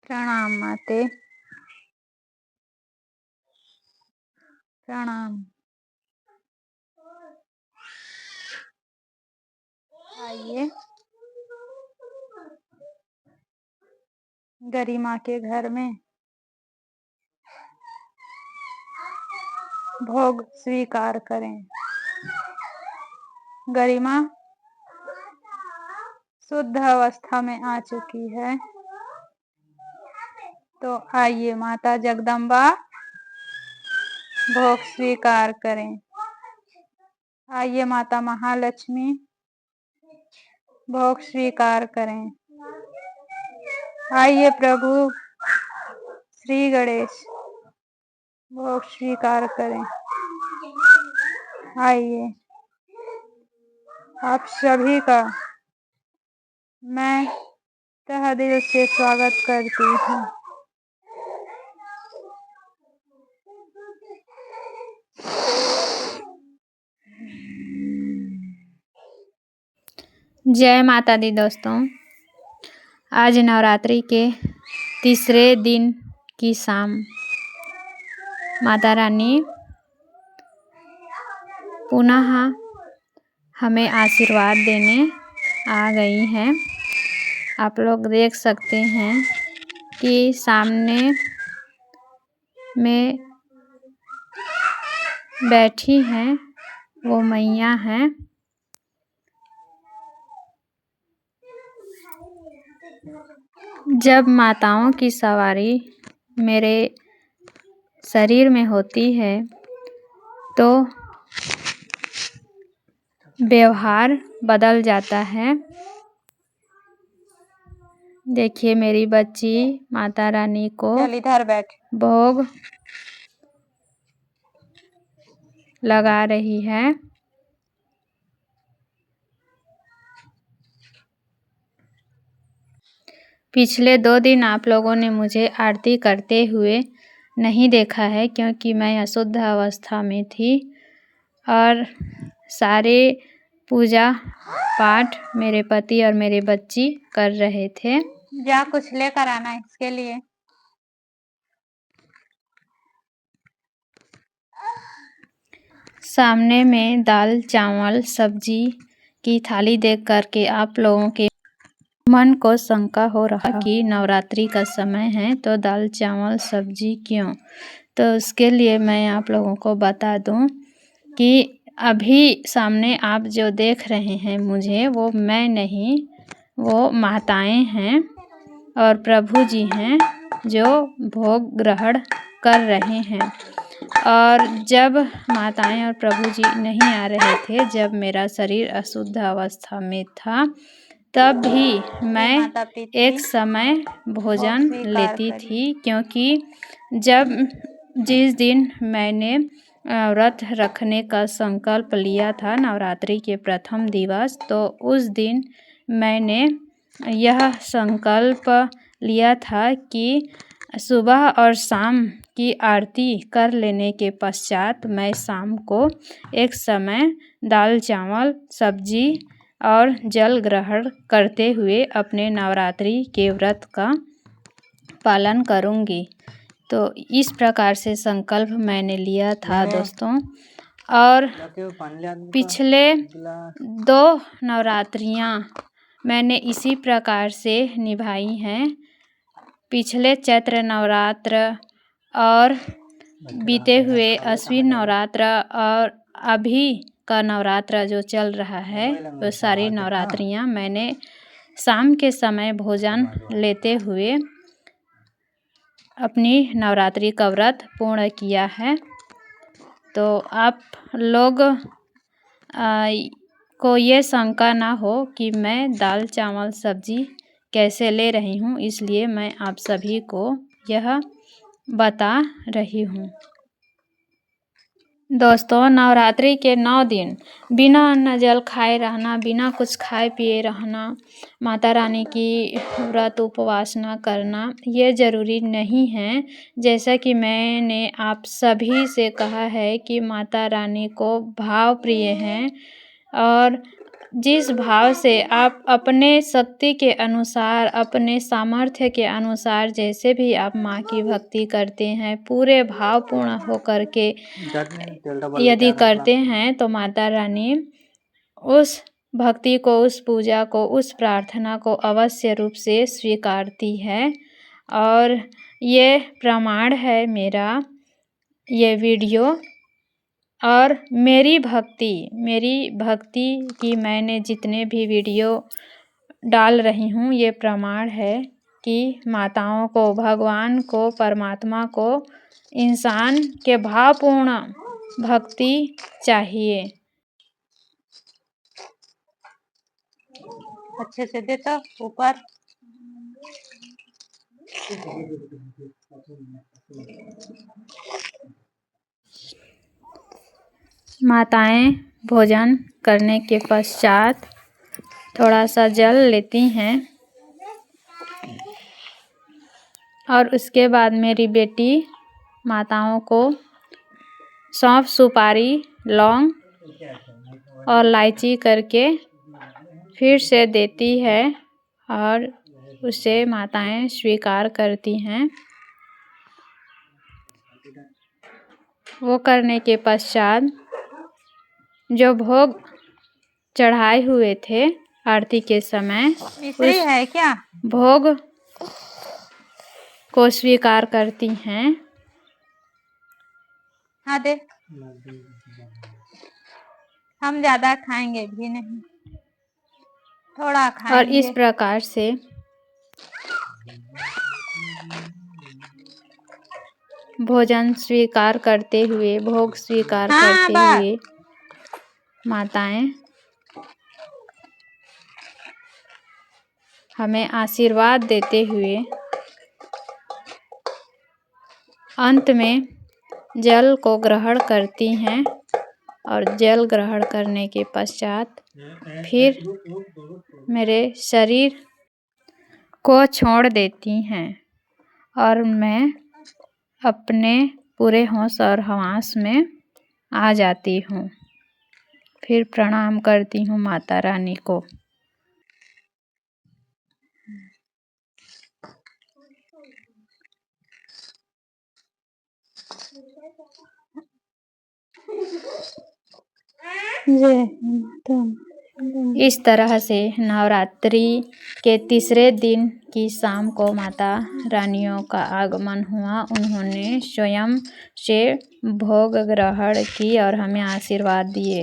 प्रणाम माते। प्रणाम। आइए गरिमा के घर में भोग स्वीकार करें। गरिमा शुद्ध अवस्था में आ चुकी है, तो आइए माता जगदम्बा भोग स्वीकार करें। आइए माता महालक्ष्मी भोग स्वीकार करें। आइए प्रभु श्री गणेश भोग स्वीकार करें। आइए आप सभी का मैं तहे दिल से स्वागत करती हूँ। जय माता दी दोस्तों। आज नवरात्रि के तीसरे दिन की शाम माता रानी पुनः हमें आशीर्वाद देने आ गई हैं। आप लोग देख सकते हैं कि सामने में बैठी हैं वो मैया हैं। जब माताओं की सवारी मेरे शरीर में होती है तो व्यवहार बदल जाता है। देखिए मेरी बच्ची माता रानी को इधर बैठ भोग लगा रही है। पिछले 2 दिन आप लोगों ने मुझे आरती करते हुए नहीं देखा है, क्योंकि मैं अशुद्ध अवस्था में थी और सारे पूजा पाठ मेरे पति और मेरे बच्ची कर रहे थे। जा कुछ लेकर आना इसके लिए। सामने में दाल चावल सब्जी की थाली देख करके आप लोगों के मन को शंका हो रहा कि नवरात्रि का समय है तो दाल चावल सब्जी क्यों। तो उसके लिए मैं आप लोगों को बता दूं कि अभी सामने आप जो देख रहे हैं मुझे, वो मैं नहीं, वो माताएं हैं और प्रभु जी हैं जो भोग ग्रहण कर रहे हैं। और जब माताएं और प्रभु जी नहीं आ रहे थे, जब मेरा शरीर अशुद्ध अवस्था में था, तब भी मैं एक समय भोजन लेती थी, क्योंकि जिस दिन मैंने व्रत रखने का संकल्प लिया था नवरात्रि के प्रथम दिवस, तो उस दिन मैंने यह संकल्प लिया था कि सुबह और शाम की आरती कर लेने के पश्चात मैं शाम को एक समय दाल चावल सब्जी और जल ग्रहण करते हुए अपने नवरात्रि के व्रत का पालन करूंगी। तो इस प्रकार से संकल्प मैंने लिया था दोस्तों। और पिछले 2 नवरात्रियां मैंने इसी प्रकार से निभाई हैं। पिछले चैत्र नवरात्र और बीते हुए अश्विन नवरात्र और अभी का नवरात्र जो चल रहा है, वो सारी नवरात्रियां मैंने शाम के समय भोजन लेते हुए अपनी नवरात्रि का व्रत पूर्ण किया है। तो आप लोग को ये शंका ना हो कि मैं दाल चावल सब्जी कैसे ले रही हूँ, इसलिए मैं आप सभी को यह बता रही हूँ। दोस्तों, नवरात्रि के 9 दिन बिना अन्न जल खाए रहना, बिना कुछ खाए पिए रहना, माता रानी की व्रत उपासना करना ये ज़रूरी नहीं है। जैसा कि मैंने आप सभी से कहा है कि माता रानी को भाव प्रिय हैं और जिस भाव से आप अपने शक्ति के अनुसार, अपने सामर्थ्य के अनुसार जैसे भी आप माँ की भक्ति करते हैं, पूरे भावपूर्ण होकर के यदि करते हैं तो माता रानी उस भक्ति को, उस पूजा को, उस प्रार्थना को अवश्य रूप से स्वीकारती है। और ये प्रमाण है मेरा ये वीडियो, और मेरी भक्ति की मैंने जितने भी वीडियो डाल रही हूँ, ये प्रमाण है कि माताओं को, भगवान को, परमात्मा को इंसान के भावपूर्ण भक्ति चाहिए। अच्छे से दे तो ऊपर। माताएं भोजन करने के पश्चात थोड़ा सा जल लेती हैं और उसके बाद मेरी बेटी माताओं को सौंफ, सुपारी, लौंग और इलायची करके फिर से देती है और उसे माताएं स्वीकार करती हैं। वो करने के पश्चात जो भोग चढ़ाए हुए थे आरती के समय, उस है क्या? भोग को स्वीकार करती हैं। हाँ दे, हम ज्यादा खाएंगे भी नहीं, थोड़ा खाएंगे। और इस प्रकार से भोजन स्वीकार करते हुए, भोग स्वीकार करते हुए माताएं हमें आशीर्वाद देते हुए अंत में जल को ग्रहण करती हैं और जल ग्रहण करने के पश्चात फिर मेरे शरीर को छोड़ देती हैं और मैं अपने पूरे होश और हवास में आ जाती हूँ। फिर प्रणाम करती हूँ माता रानी को। इस तरह से नवरात्रि के तीसरे दिन की शाम को माता रानियों का आगमन हुआ। उन्होंने स्वयं से भोग ग्रहण की और हमें आशीर्वाद दिए।